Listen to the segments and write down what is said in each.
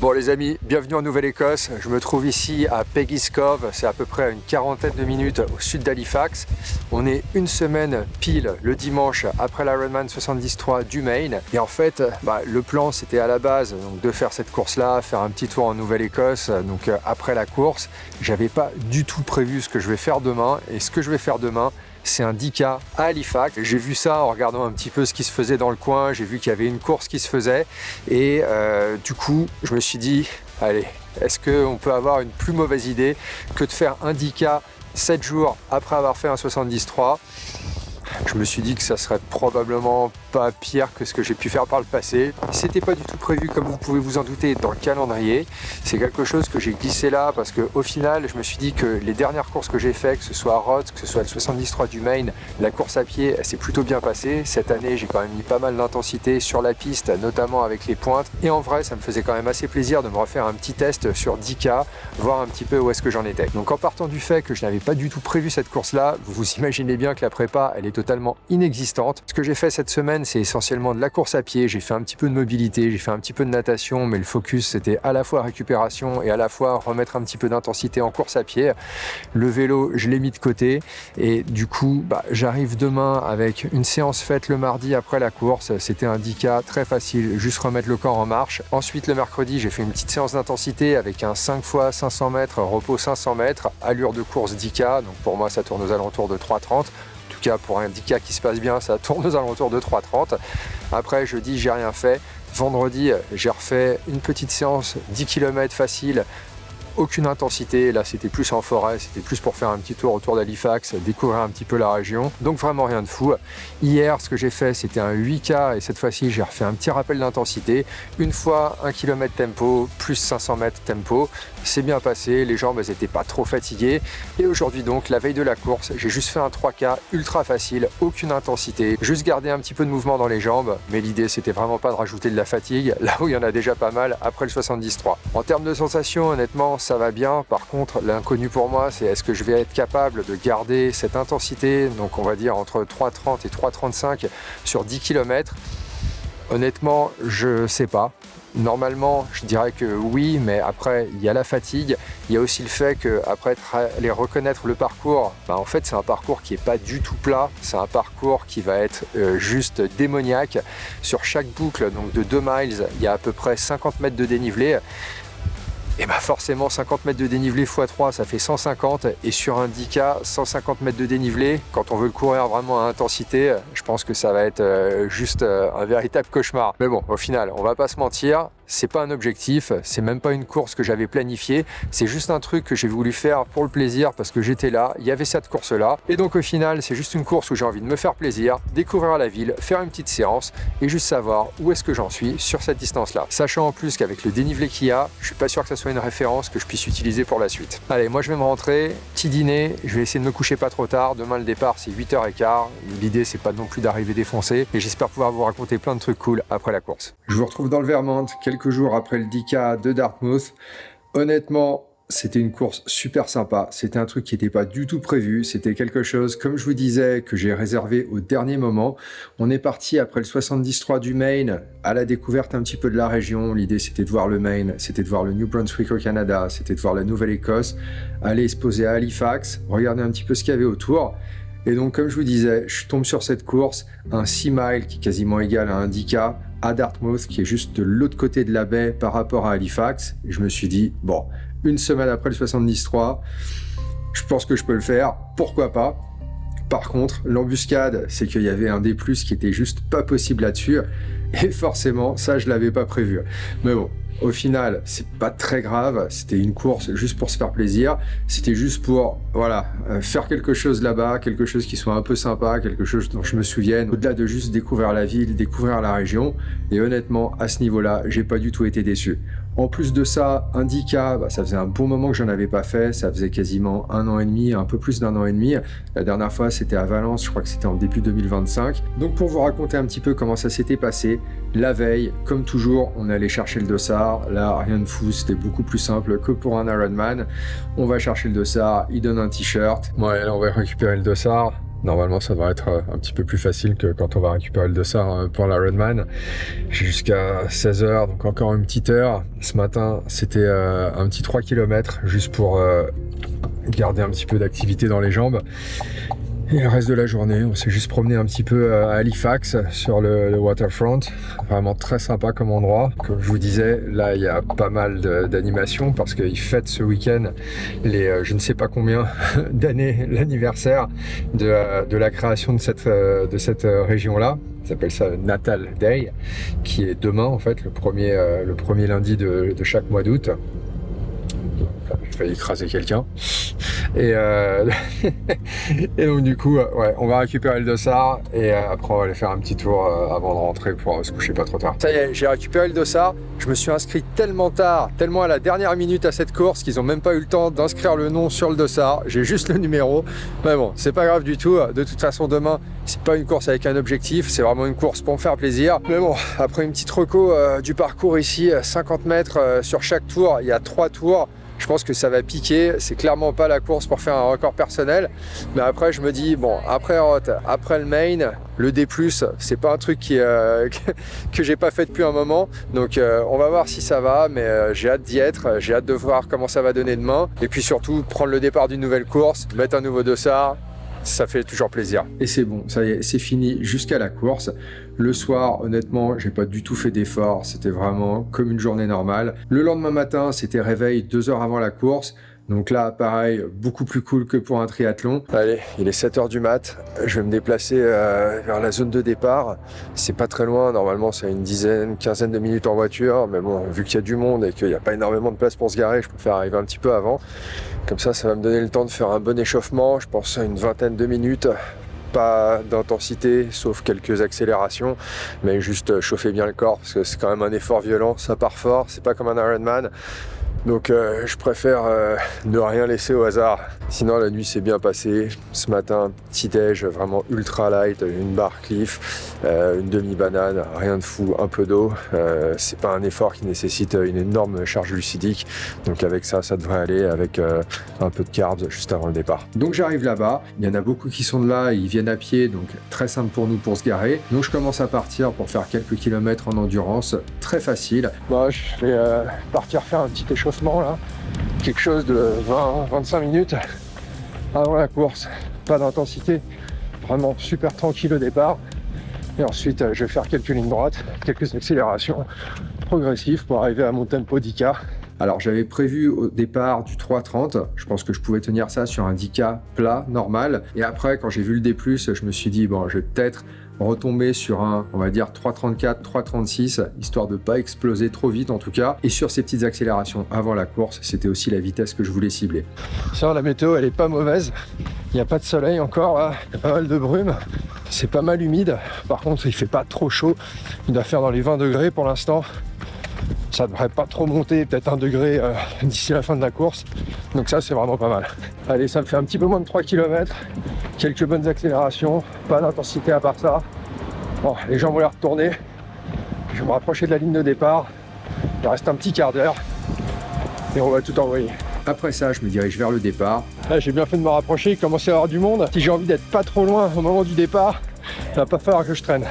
Bon les amis, bienvenue en Nouvelle-Écosse. Je me trouve ici à Peggy's Cove, c'est à peu près à une quarantaine de minutes au sud d'Halifax. On est une semaine pile le dimanche après l'Ironman 73 du Maine. Et en fait, le plan c'était à la base donc, de faire cette course-là, faire un petit tour en Nouvelle-Écosse. Donc après la course, j'avais pas du tout prévu ce que je vais faire demain. Et ce que je vais faire demain, c'est un 10K à Halifax. J'ai vu ça en regardant un petit peu ce qui se faisait dans le coin. J'ai vu qu'il y avait une course qui se faisait. Et du coup, je me suis dit, allez, est-ce qu'on peut avoir une plus mauvaise idée que de faire un 10K 7 jours après avoir fait un 73? Je me suis dit que ça serait probablement pas pire que ce que j'ai pu faire par le passé. C'était pas du tout prévu, comme vous pouvez vous en douter, dans le calendrier. C'est quelque chose que j'ai glissé là parce qu'au final, je me suis dit que les dernières courses que j'ai faites, que ce soit à Roth, que ce soit le 73 du Maine, la course à pied, elle s'est plutôt bien passée. Cette année, j'ai quand même mis pas mal d'intensité sur la piste, notamment avec les pointes. Et en vrai, ça me faisait quand même assez plaisir de me refaire un petit test sur 10K, voir un petit peu où est-ce que j'en étais. Donc en partant du fait que je n'avais pas du tout prévu cette course-là, vous vous imaginez bien que la prépa, elle est totalement inexistante. Ce que j'ai fait cette semaine, c'est essentiellement de la course à pied. J'ai fait un petit peu de mobilité, j'ai fait un petit peu de natation, mais le focus, c'était à la fois récupération et à la fois remettre un petit peu d'intensité en course à pied. Le vélo, je l'ai mis de côté et du coup, j'arrive demain avec une séance faite le mardi après la course. C'était un 10K très facile, juste remettre le corps en marche. Ensuite, le mercredi, j'ai fait une petite séance d'intensité avec un 5 x 500 mètres, repos 500 mètres, allure de course 10K. Donc pour moi, ça tourne aux alentours de 3,30. En tout cas, pour un 10K qui se passe bien, ça tourne aux alentours de 3,30. Après, jeudi, j'ai rien fait. Vendredi, j'ai refait une petite séance 10 km facile. Aucune intensité, là c'était plus en forêt, c'était plus pour faire un petit tour autour d'Halifax, découvrir un petit peu la région, donc vraiment rien de fou. Hier, ce que j'ai fait, c'était un 8K et cette fois-ci, j'ai refait un petit rappel d'intensité. Une fois 1 km tempo, plus 500 mètres tempo, c'est bien passé, les jambes elles étaient pas trop fatiguées. Et aujourd'hui donc, la veille de la course, j'ai juste fait un 3K ultra facile, aucune intensité, juste garder un petit peu de mouvement dans les jambes, mais l'idée c'était vraiment pas de rajouter de la fatigue, là où il y en a déjà pas mal après le 73. En termes de sensations, honnêtement, ça va bien. Par contre, l'inconnu pour moi, c'est est-ce que je vais être capable de garder cette intensité, donc on va dire entre 3,30 et 3,35 sur 10 km. Honnêtement, je sais pas. Normalement, je dirais que oui, mais après, il y a la fatigue. Il y a aussi le fait qu'après aller reconnaître le parcours, en fait, c'est un parcours qui n'est pas du tout plat. C'est un parcours qui va être juste démoniaque. Sur chaque boucle, donc de 2 miles, il y a à peu près 50 mètres de dénivelé. Et forcément 50 mètres de dénivelé x 3 ça fait 150 et sur un 10K 150 mètres de dénivelé quand on veut le courir vraiment à intensité, je pense que ça va être juste un véritable cauchemar. Mais bon, au final on va pas se mentir, c'est pas un objectif, c'est même pas une course que j'avais planifiée, c'est juste un truc que j'ai voulu faire pour le plaisir parce que j'étais là, il y avait cette course là et donc au final c'est juste une course où j'ai envie de me faire plaisir, découvrir la ville, faire une petite séance et juste savoir où est-ce que j'en suis sur cette distance là. Sachant en plus qu'avec le dénivelé qu'il y a, je suis pas sûr que ça soit une référence que je puisse utiliser pour la suite. Allez, moi je vais me rentrer, petit dîner, je vais essayer de me coucher pas trop tard, demain le départ c'est 8h15, l'idée c'est pas non plus d'arriver défoncé et j'espère pouvoir vous raconter plein de trucs cool après la course. Je vous retrouve dans le Vermont quelques jours après le 10K de Dartmouth. Honnêtement, c'était une course super sympa, c'était un truc qui n'était pas du tout prévu, c'était quelque chose, comme je vous disais, que j'ai réservé au dernier moment. On est parti après le 73 du Maine, à la découverte un petit peu de la région. L'idée c'était de voir le Maine, c'était de voir le New Brunswick au Canada, c'était de voir la Nouvelle-Écosse, aller se poser à Halifax, regarder un petit peu ce qu'il y avait autour. Et donc comme je vous disais, je tombe sur cette course, un 6 miles qui est quasiment égal à un 10K, à Dartmouth, qui est juste de l'autre côté de la baie par rapport à Halifax. Et je me suis dit, bon, une semaine après le 73, je pense que je peux le faire, pourquoi pas. Par contre, l'embuscade, c'est qu'il y avait un D+, qui était juste pas possible là-dessus. Et forcément, ça, je l'avais pas prévu. Mais bon, au final, c'est pas très grave. C'était une course juste pour se faire plaisir. C'était juste pour, voilà, faire quelque chose là-bas, quelque chose qui soit un peu sympa, quelque chose dont je me souvienne, au-delà de juste découvrir la ville, découvrir la région. Et honnêtement, à ce niveau-là, j'ai pas du tout été déçu. En plus de ça, un 10K, ça faisait un bon moment que j'en avais pas fait, ça faisait quasiment 1 an et demi, un peu plus d'1 an et demi. La dernière fois, c'était à Valence, je crois que c'était en début 2025. Donc pour vous raconter un petit peu comment ça s'était passé, la veille, comme toujours, on allait chercher le dossard. Là, rien de fou, c'était beaucoup plus simple que pour un Ironman. On va chercher le dossard, il donne un t-shirt. Ouais, là, on va récupérer le dossard. Normalement, ça devrait être un petit peu plus facile que quand on va récupérer le dossard pour l'Ironman. J'ai jusqu'à 16h, donc encore une petite heure. Ce matin, c'était un petit 3 km juste pour garder un petit peu d'activité dans les jambes. Et le reste de la journée, on s'est juste promené un petit peu à Halifax sur le waterfront. Vraiment très sympa comme endroit. Comme je vous disais, là il y a pas mal d'animations parce qu'ils fêtent ce week-end les je ne sais pas combien d'années l'anniversaire de la création de cette région-là. Ça s'appelle ça Natal Day, qui est demain en fait, le premier lundi de chaque mois d'août. J'ai failli écraser quelqu'un. Et donc du coup, ouais, on va récupérer le dossard et après on va aller faire un petit tour avant de rentrer pour se coucher pas trop tard. Ça y est, j'ai récupéré le dossard. Je me suis inscrit tellement tard, tellement à la dernière minute à cette course qu'ils ont même pas eu le temps d'inscrire le nom sur le dossard. J'ai juste le numéro. Mais bon, c'est pas grave du tout. De toute façon, demain, c'est pas une course avec un objectif, c'est vraiment une course pour me faire plaisir. Mais bon, après une petite reco du parcours ici, 50 mètres sur chaque tour, il y a 3 tours. Je pense que ça va piquer, c'est clairement pas la course pour faire un record personnel. Mais après, je me dis, bon, après Roth, après le main, le D+, c'est pas un truc que j'ai pas fait depuis un moment. Donc, on va voir si ça va, mais j'ai hâte d'y être. J'ai hâte de voir comment ça va donner demain. Et puis surtout, prendre le départ d'une nouvelle course, mettre un nouveau dossard. Ça fait toujours plaisir. Et c'est bon, ça y est, c'est fini jusqu'à la course. Le soir, honnêtement, j'ai pas du tout fait d'effort. C'était vraiment comme une journée normale. Le lendemain matin, c'était réveil 2 heures avant la course. Donc là, pareil, beaucoup plus cool que pour un triathlon. Allez, il est 7h du mat. Je vais me déplacer vers la zone de départ. C'est pas très loin. Normalement, c'est une quinzaine de minutes en voiture. Mais bon, vu qu'il y a du monde et qu'il n'y a pas énormément de place pour se garer, je préfère arriver un petit peu avant. Comme ça va me donner le temps de faire un bon échauffement. Je pense à une vingtaine de minutes. Pas d'intensité, sauf quelques accélérations, mais juste chauffer bien le corps, parce que c'est quand même un effort violent, ça part fort, c'est pas comme un Ironman. Donc je préfère ne rien laisser au hasard. Sinon la nuit s'est bien passée. Ce matin, petit déj vraiment ultra light, une barre Cliff, une demi-banane, rien de fou, un peu d'eau. C'est pas un effort qui nécessite une énorme charge glucidique. Donc avec ça devrait aller avec un peu de carbs juste avant le départ. Donc j'arrive là-bas, il y en a beaucoup qui sont de là, ils viennent à pied, donc très simple pour nous pour se garer. Donc je commence à partir pour faire quelques kilomètres en endurance, très facile. Moi je vais partir faire un petit échauffement là, quelque chose de 20-25 minutes avant la course, pas d'intensité, vraiment super tranquille au départ, et ensuite je vais faire quelques lignes droites, quelques accélérations progressives pour arriver à mon tempo 10K. Alors j'avais prévu au départ du 3,30, je pense que je pouvais tenir ça sur un 10K plat, normal, et après quand j'ai vu le D+, je me suis dit bon, je vais peut-être retomber sur un, on va dire 3,34, 3,36, histoire de pas exploser trop vite en tout cas. Et sur ces petites accélérations avant la course, c'était aussi la vitesse que je voulais cibler. Ça, la météo, elle est pas mauvaise. Il n'y a pas de soleil encore, là. Il y a pas mal de brume. C'est pas mal humide. Par contre, il fait pas trop chaud. Il doit faire dans les 20 degrés pour l'instant. Ça devrait pas trop monter, peut-être 1 degré d'ici la fin de la course. Donc ça, c'est vraiment pas mal. Allez, ça me fait un petit peu moins de 3 km. Quelques bonnes accélérations, pas d'intensité à part ça. Bon, les jambes vont les retourner. Je vais me rapprocher de la ligne de départ. Il reste un petit quart d'heure et on va tout envoyer. Après ça, je me dirige vers le départ. Là, j'ai bien fait de me rapprocher, il commence à y avoir du monde. Si j'ai envie d'être pas trop loin au moment du départ, il va pas falloir que je traîne.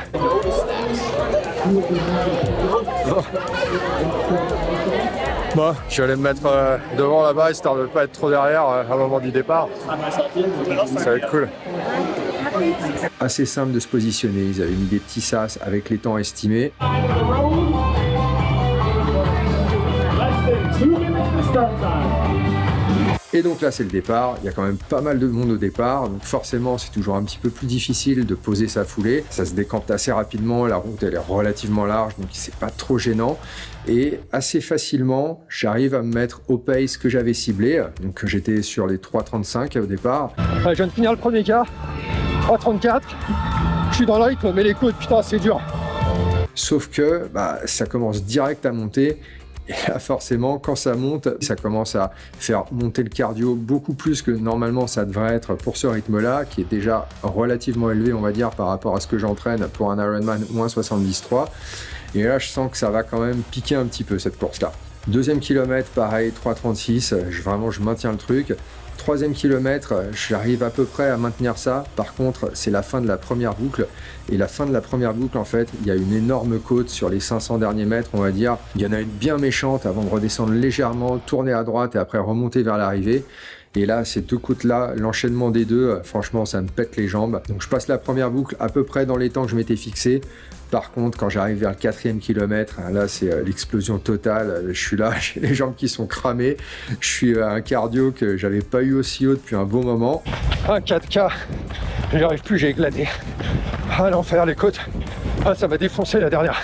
Bon, je vais aller me mettre devant là-bas histoire de ne pas être trop derrière au moment du départ. Ça va être cool. Assez simple de se positionner, ils avaient mis des petits sas avec les temps estimés. Et donc là c'est le départ, il y a quand même pas mal de monde au départ, donc forcément c'est toujours un petit peu plus difficile de poser sa foulée. Ça se décante assez rapidement, la route elle est relativement large, donc c'est pas trop gênant. Et assez facilement, j'arrive à me mettre au pace que j'avais ciblé, donc j'étais sur les 3,35 au départ. Ouais, je viens de finir le premier quart, 3,34, je suis dans le rythme, mais les côtes, putain c'est dur. Sauf que ça commence direct à monter. Et là, forcément, quand ça monte, ça commence à faire monter le cardio beaucoup plus que normalement ça devrait être pour ce rythme-là, qui est déjà relativement élevé, on va dire, par rapport à ce que j'entraîne pour un Ironman moins 73. Et là, je sens que ça va quand même piquer un petit peu cette course-là. Deuxième kilomètre, pareil, 3,36, vraiment je maintiens le truc. Troisième kilomètre, j'arrive à peu près à maintenir ça. Par contre, c'est la fin de la première boucle. Et la fin de la première boucle, en fait, il y a une énorme côte sur les 500 derniers mètres, on va dire. Il y en a une bien méchante avant de redescendre légèrement, tourner à droite et après remonter vers l'arrivée. Et là, ces deux côtes-là, l'enchaînement des deux, franchement, ça me pète les jambes. Donc je passe la première boucle à peu près dans les temps que je m'étais fixé. Par contre, quand j'arrive vers le 4e kilomètre, là, c'est l'explosion totale. Je suis là, j'ai les jambes qui sont cramées. Je suis à un cardio que j'avais pas eu aussi haut depuis un bon moment. Un 4K, j'y arrive plus, j'ai éclaté. Ah, l'enfer, les côtes. Ah, ça m'a défoncé la dernière.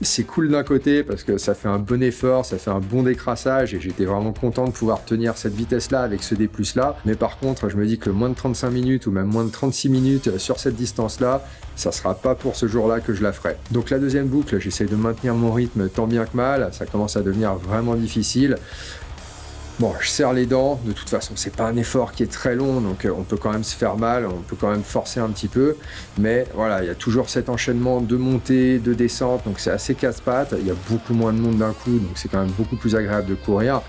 C'est cool d'un côté parce que ça fait un bon effort, ça fait un bon décrassage et j'étais vraiment content de pouvoir tenir cette vitesse-là avec ce D+ là. Mais par contre, je me dis que moins de 35 minutes ou même moins de 36 minutes sur cette distance-là, ça sera pas pour ce jour-là que je la ferai. Donc la deuxième boucle, j'essaie de maintenir mon rythme tant bien que mal, ça commence à devenir vraiment difficile. Bon, je serre les dents, de toute façon, c'est pas un effort qui est très long, donc on peut quand même se faire mal, on peut quand même forcer un petit peu, mais voilà, il y a toujours cet enchaînement de montée, de descente, donc c'est assez casse-pattes, il y a beaucoup moins de monde d'un coup, donc c'est quand même beaucoup plus agréable de courir.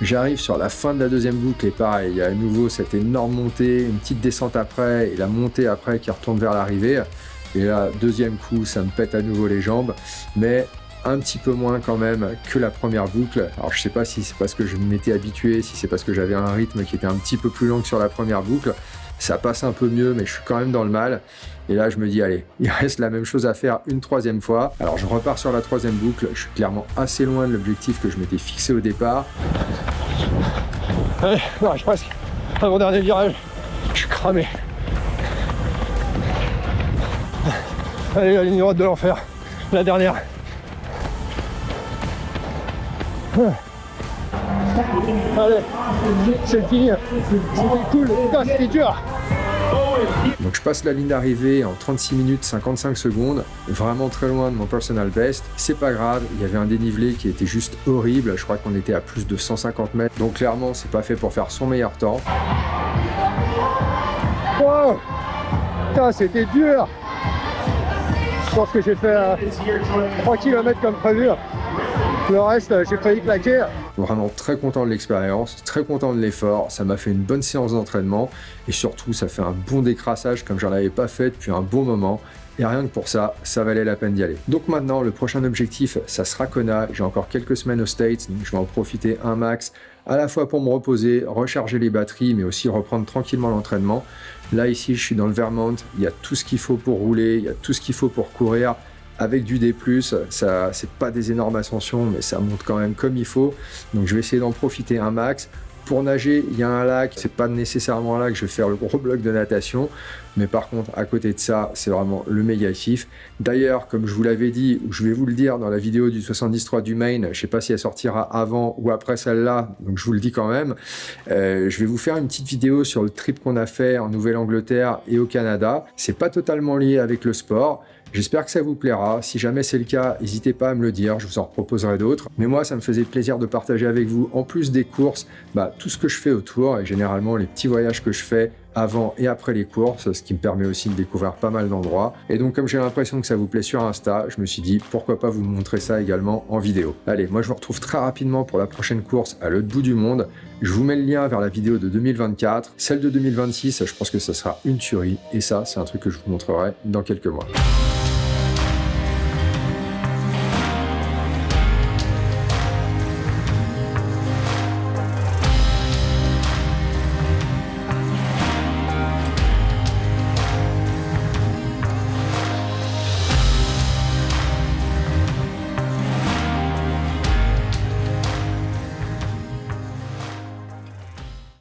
J'arrive sur la fin de la deuxième boucle et pareil, il y a à nouveau cette énorme montée, une petite descente après, et la montée après qui retourne vers l'arrivée, et là, deuxième coup, ça me pète à nouveau les jambes, mais un petit peu moins quand même que la première boucle. Alors je sais pas si c'est parce que je m'étais habitué, si c'est parce que j'avais un rythme qui était un petit peu plus long que sur la première boucle. Ça passe un peu mieux, mais je suis quand même dans le mal. Et là, je me dis, allez, il reste la même chose à faire une troisième fois. Alors je repars sur la troisième boucle. Je suis clairement assez loin de l'objectif que je m'étais fixé au départ. Allez, non, je passe à mon dernier virage. Je suis cramé. Allez, la ligne droite de l'enfer. La dernière. Allez, c'est fini, c'était cool, c'était dur. Donc je passe la ligne d'arrivée en 36 minutes 55 secondes, vraiment très loin de mon personal best. C'est pas grave, il y avait un dénivelé qui était juste horrible, je crois qu'on était à plus de 150 mètres, donc clairement c'est pas fait pour faire son meilleur temps. Wow, putain, c'était dur. Je pense que j'ai fait 3 km comme prévu. Le reste, j'ai failli claquer. Vraiment très content de l'expérience, très content de l'effort. Ça m'a fait une bonne séance d'entraînement et surtout, ça fait un bon décrassage comme j'en avais pas fait depuis un bon moment. Et rien que pour ça, ça valait la peine d'y aller. Donc maintenant, le prochain objectif, ça sera Kona. J'ai encore quelques semaines aux States, donc je vais en profiter un max, à la fois pour me reposer, recharger les batteries, mais aussi reprendre tranquillement l'entraînement. Là, ici, je suis dans le Vermont. Il y a tout ce qu'il faut pour rouler, il y a tout ce qu'il faut pour courir. Avec du D+, ça, c'est pas des énormes ascensions, mais ça monte quand même comme il faut. Donc je vais essayer d'en profiter un max. Pour nager, il y a un lac, c'est pas nécessairement là que je vais faire le gros bloc de natation, mais par contre, à côté de ça, c'est vraiment le méga kiff. D'ailleurs, comme je vous l'avais dit, ou je vais vous le dire dans la vidéo du 73 du Maine, je sais pas si elle sortira avant ou après celle-là, donc je vous le dis quand même, je vais vous faire une petite vidéo sur le trip qu'on a fait en Nouvelle-Angleterre et au Canada. C'est pas totalement lié avec le sport. J'espère que ça vous plaira. Si jamais c'est le cas, n'hésitez pas à me le dire, je vous en proposerai d'autres. Mais moi, ça me faisait plaisir de partager avec vous, en plus des courses, tout ce que je fais autour et généralement les petits voyages que je fais avant et après les courses, ce qui me permet aussi de découvrir pas mal d'endroits. Et donc, comme j'ai l'impression que ça vous plaît sur Insta, je me suis dit, pourquoi pas vous montrer ça également en vidéo. Allez, moi je vous retrouve très rapidement pour la prochaine course à l'autre bout du monde. Je vous mets le lien vers la vidéo de 2024. Celle de 2026, je pense que ça sera une tuerie. Et ça, c'est un truc que je vous montrerai dans quelques mois.